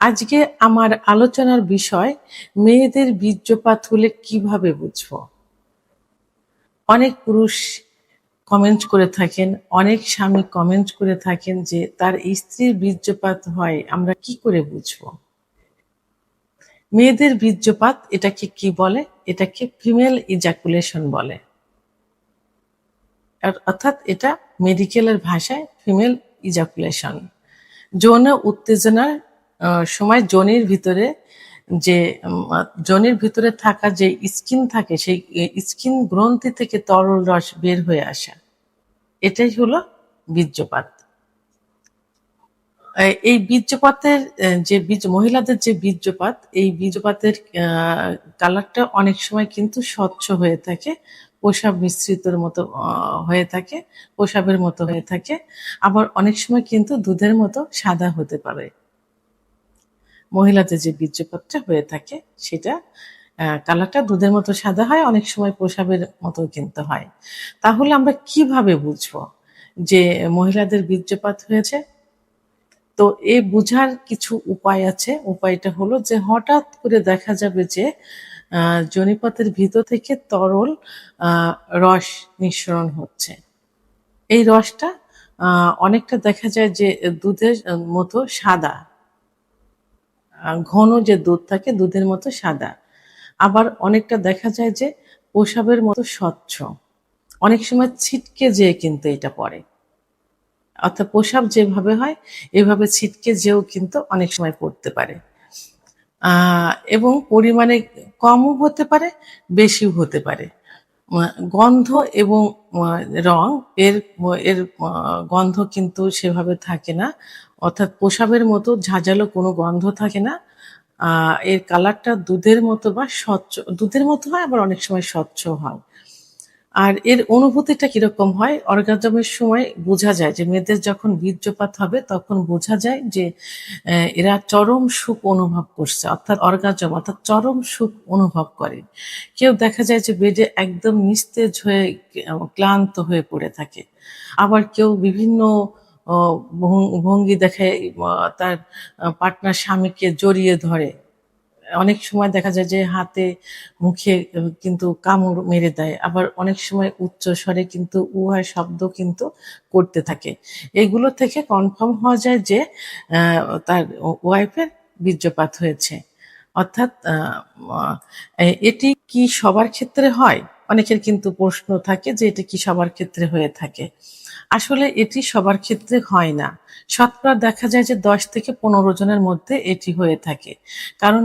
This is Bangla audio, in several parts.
আজকে আমার আলোচনার বিষয় মেয়েদের বীর্যপাত হলে কিভাবে বুঝবো। অনেক পুরুষ কমেন্ট করে থাকেন, অনেক স্বামী কমেন্ট করে থাকেন যে তার স্ত্রীর বীর্যপাত হয় আমরা কি করে বুঝবো। মেয়েদের বীর্যপাত এটাকে কি বলে? এটাকে ফিমেল ইজাকুলেশন বলে। অর্থাৎ এটা মেডিকেলের ভাষায় ফিমেল ইজাকুলেশন। যৌন উত্তেজনার সময় যে যোনির ভিতরে থাকা যে স্কিন থাকে সেই স্কিন গ্রন্থি থেকে তরল রস বের হয়ে আসা, এটাই হলো বীর্যপাত। এই বীর্যপাতের মহিলাদের যে বীর্যপাত, এই বীর্যপাতের কালারটা অনেক সময় কিন্তু স্বচ্ছ হয়ে থাকে, প্রসাব মিশ্রিতর মতো হয়ে থাকে, প্রসাবের মতো হয়ে থাকে। আবার অনেক সময় কিন্তু দুধের মতো সাদা হতে পারে। মহিলাদের যে বীর্যপাতটা হয়ে থাকে সেটা কালারটা দুধের মতো সাদা হয়, অনেক সময় প্রসাবের মতো কিন্তু হয়। তাহলে আমরা কিভাবে বুঝবো যে মহিলাদের বীর্যপাত হয়েছে? তো এই বুঝার কিছু উপায় আছে। উপায়টা হলো যে হঠাৎ করে দেখা যাবে যে যোনিপথের ভিতর থেকে তরল রস নিঃসরণ হচ্ছে। এই রসটা অনেকটা দেখা যায় যে দুধের মতো সাদা, ঘন যে দুধ থাকে দুধের মতো সাদা। আবার অনেকটা দেখা যায় যে প্রসাবের মতো স্বচ্ছ। অনেক সময় ছিটকে যেয়ে কিন্তু এটা পড়ে। অর্থাৎ প্রসাব যেভাবে হয় এভাবে ছিটকে যেও কিন্তু অনেক সময় পড়তে পারে। এবং পরিমাণে কমও হতে পারে, বেশিও হতে পারে। গন্ধ এবং রং এর এর গন্ধ কিন্তু সেভাবে থাকে না। অর্থাৎ প্রসাবের মতো ঝাঁঝালো কোনো গন্ধ থাকে না। এর কালারটা দুধের মতো বা স্বচ্ছ, দুধের মতো হয়, আবার অনেক সময় স্বচ্ছ হয়। আর এর অনুভূতিটা কিরকম হয়? অর্গাজমের সময় বোঝা যায় যে মেয়েদের যখন বীর্যপাত হবে তখন বোঝা যায় যে এরা চরম সুখ অনুভব করছে, অর্থাৎ অর্গাজম অর্থাৎ চরম সুখ অনুভব করে। কেউ দেখা যায় যে বেডে একদম নিস্তেজ হয়ে ক্লান্ত হয়ে পড়ে থাকে। আবার কেউ বিভিন্ন ভঙ্গি দেখায় তার পার্টনার স্বামীকে জড়িয়ে ধরে। অনেক সময় দেখা যায় যে হাতে মুখে কিন্তু কামড় মেরে দেয়, আবার অনেক সময় উচ্চ স্বরে কিন্তু উহা শব্দ কিন্তু করতে থাকে। এগুলো থেকে কনফার্ম হওয়া যায় যে তার ওয়াইফের বীর্যপাত হয়েছে। অর্থাৎ এটি কি সবার ক্ষেত্রে হয়? অনেকের কিন্তু প্রশ্ন থাকে যে এটা কি সবার ক্ষেত্রে হয়ে থাকে। আসলে এটি সবার ক্ষেত্রে হয় না। শতকরা দেখা যায় যে ১০ থেকে ১৫ জনের মধ্যে এটি হয়ে থাকে। কারণ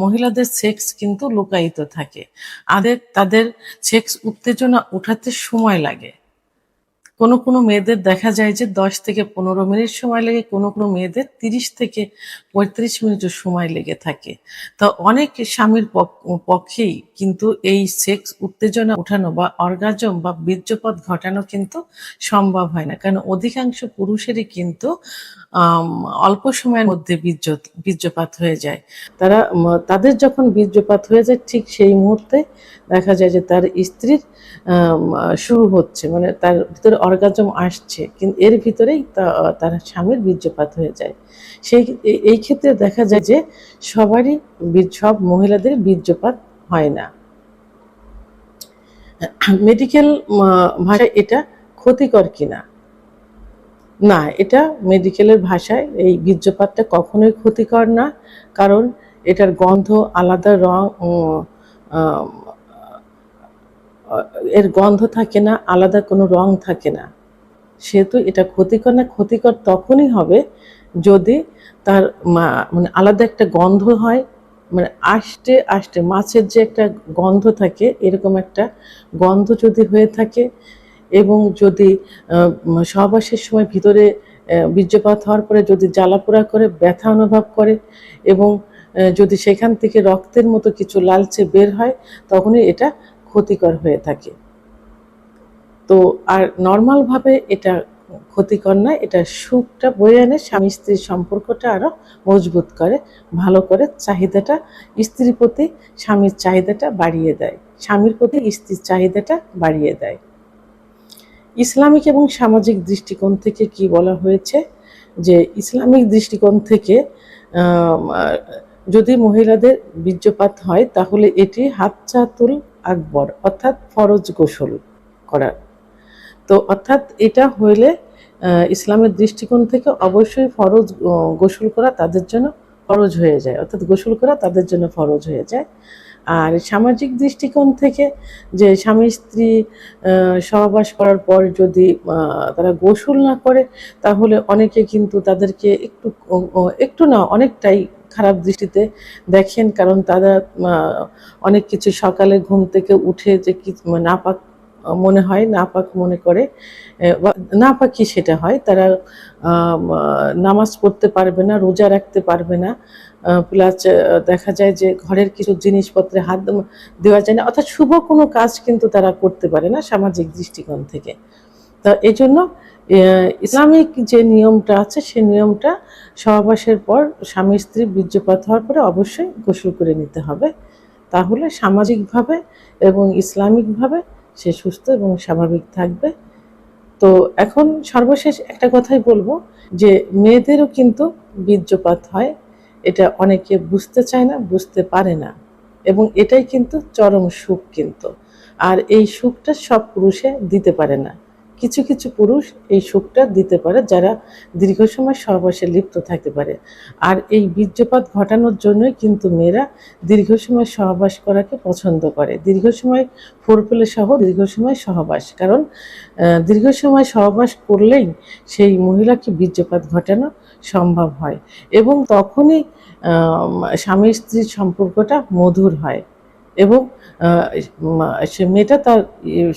মহিলাদের সেক্স কিন্তু লুকায়িত থাকে। তাদের সেক্স উত্তেজনা উঠাতে সময় লাগে। কোনো মেয়েদের দেখা যায় যে ১০ থেকে ১৫ মিনিট সময় লাগে, কোনো মেয়েদের ৩০ থেকে ৩৫ মিনিটও সময় লেগে থাকে। তো অনেক স্বামীর পক্ষেই কিন্তু এই সেক্স উত্তেজনা উঠানো বা অর্গাজম বা বীর্যপাত ঘটানো কিন্তু সম্ভব হয় না। কারণ অধিকাংশ পুরুষেরই কিন্তু অল্প সময়ের মধ্যে বীর্যপাত হয়ে যায়। তাদের যখন বীর্যপাত হয়ে যায় ঠিক সেই মুহূর্তে দেখা যায় যে তার স্ত্রীর শুরু হচ্ছে, মানে তার ভিতরে অর্গাজম আসছে, কিন্তু এর ভিতরেই তার স্বামীর বীর্যপাত হয়ে যায়। এই ক্ষেত্রে দেখা যায় যে সব মহিলাদের বীর্যপাত হয় না। মেডিকেল ভাষায় এটা ক্ষতিকর কিনা? না, এটা মেডিকেলের ভাষায় এই বীর্যপাতটা কখনোই ক্ষতিকর না। কারণ এটার গন্ধ আলাদা, রং এর গন্ধ থাকে না, আলাদা কোনো রং থাকে না। সেহেতু এটা ক্ষতিকর না। ক্ষতিকর তখনই হবে যদি তার মানে আলাদা একটা গন্ধ হয়, মানে আষ্টে আষ্টে মাছের যে একটা গন্ধ থাকে এরকম একটা গন্ধ যদি হয়ে থাকে, এবং যদি সহবাসের সময় ভিতরে বীর্যপাত হওয়ার পরে যদি জ্বালাপোড়া করে ব্যথা অনুভব করে, এবং যদি সেখান থেকে রক্তের মতো কিছু লালচে বের হয়, তখনই এটা ক্ষতিকর হয়ে থাকে। তো আর নর্মালভাবে এটা ক্ষতিকর নয়। এটা সুখটা বয়ে আনে, স্বামী স্ত্রীর সম্পর্কটা আরো মজবুত করে, ভালো করে, স্ত্রীর প্রতি স্বামীর চাহিদাটা বাড়িয়ে দেয়, স্বামীর প্রতি স্ত্রীর চাহিদাটা বাড়িয়ে দেয়। ইসলামিক এবং সামাজিক দৃষ্টিকোণ থেকে কি বলা হয়েছে যে ইসলামিক দৃষ্টিকোণ থেকে আম, আহ, যদি মহিলাদের বীর্যপাত হয় তাহলে এটি হাজ্জাতুল আকবর অর্থাৎ ফরজ গোসল করা। তো অর্থাৎ এটা হইলে ইসলামের দৃষ্টিকোণ থেকে অবশ্যই ফরজ গোসল করা তাদের জন্য ফরজ হয়ে যায়, অর্থাৎ গোসল করা তাদের জন্য ফরজ হয়ে যায়। আর সামাজিক দৃষ্টিকোণ থেকে যে স্বামী স্ত্রী সহবাস করার পর যদি তারা গোসল না করে তাহলে অনেকে কিন্তু তাদেরকে একটু না অনেকটাই খারাপ দৃষ্টিতে দেখেন, কারণ তারা অনেক কিছু সকালে ঘুম থেকে উঠে যে কি নাপাক মনে হয়, নাপাক মনে করে, নাপাকি সেটা হয়, তারা নামাজ পড়তে পারবে না, রোজা রাখতে পারবে না, প্লাস দেখা যায় যে ঘরের কিছু জিনিসপত্রে হাত দেওয়া যায় না, অর্থাৎ শুভ কোনো কাজ কিন্তু তারা করতে পারে না সামাজিক দৃষ্টিকোণ থেকে। তা এই জন্য ইসলামিক যে নিয়মটা আছে সেই নিয়মটা সহবাসের পর স্বামী স্ত্রী বীর্যপাত হওয়ার পরে অবশ্যই গোসল করে নিতে হবে, তাহলে সামাজিকভাবে এবং ইসলামিকভাবে সে সুস্থ এবং স্বাভাবিক থাকবে। তো এখন সর্বশেষ একটা কথাই বলবো যে মেয়েদেরও কিন্তু বীর্যপাত হয়, এটা অনেকে বুঝতে চায় না, বুঝতে পারে না, এবং এটাই কিন্তু চরম সুখ কিন্তু। আর এই সুখটা সব পুরুষে দিতে পারে না, কিছু কিছু পুরুষ এই সুখটা দিতে পারে যারা দীর্ঘ সময় সহবাসে লিপ্ত থাকতে পারে। আর এই বীর্যপাত ঘটানোর জন্যই কিন্তু মেয়েরা দীর্ঘ সময় সহবাস করাকে পছন্দ করে, দীর্ঘ সময় ফোরপ্লে সহ দীর্ঘ সময় সহবাস, কারণ দীর্ঘ সময় সহবাস করলেই সেই মহিলাকে বীর্যপাত ঘটানো সম্ভব হয়, এবং তখনই স্বামী স্ত্রীর সম্পর্কটা মধুর হয়, এবং সে মেয়েটা তার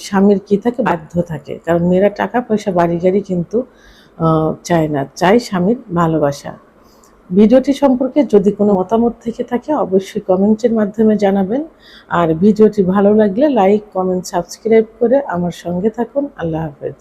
স্বামীর কি থাকে বাধ্য থাকে, কারণ মেয়েরা টাকা পয়সা বাড়ি গাড়ি কিন্তু চায় না, চায় স্বামীর ভালোবাসা। ভিডিওটি সম্পর্কে যদি কোনো মতামত থেকে থাকে অবশ্যই কমেন্টের মাধ্যমে জানাবেন। আর ভিডিওটি ভালো লাগলে লাইক, কমেন্ট, সাবস্ক্রাইব করে আমার সঙ্গে থাকুন। আল্লাহ হাফেজ।